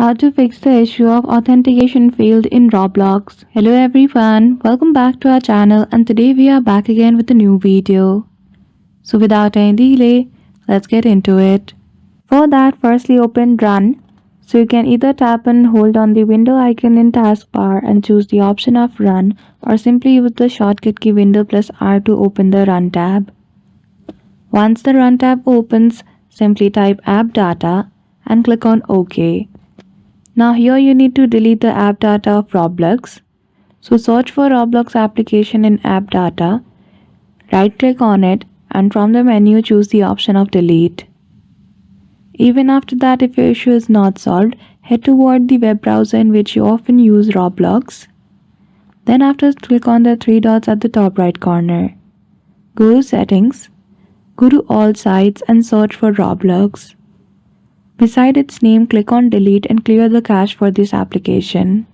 How to fix the issue of authentication failed in Roblox. Hello everyone, welcome back to our channel and today we are back again with a new video. So without any delay, let's get into it. For that, firstly open Run. So you can either tap and hold on the window icon in taskbar and choose the option of Run, or simply use the shortcut key Window plus R to open the Run tab. Once the Run tab opens, simply type app data and click on OK. Now here you need to delete the app data of Roblox. So search for Roblox application in app data, right click on it and from the menu choose the option of delete. Even after that, if your issue is not solved, head toward the web browser in which you often use Roblox. Then after, click on the three dots at the top right corner. Go to settings, go to all sites and search for Roblox. Beside its name, click on delete and clear the cache for this application.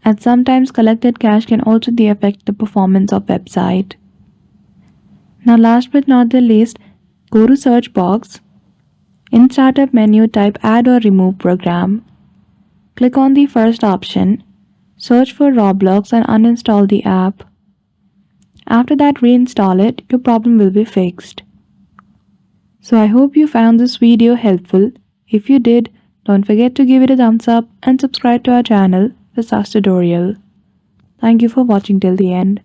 And sometimes collected cache can also affect the performance of website. Now last but not the least, go to search box. In startup menu, type add or remove program. Click on the first option, search for Roblox and uninstall the app. After that, reinstall it, your problem will be fixed. So I hope you found this video helpful. If you did, don't forget to give it a thumbs up and subscribe to our channel for such tutorial. Thank you for watching till the end.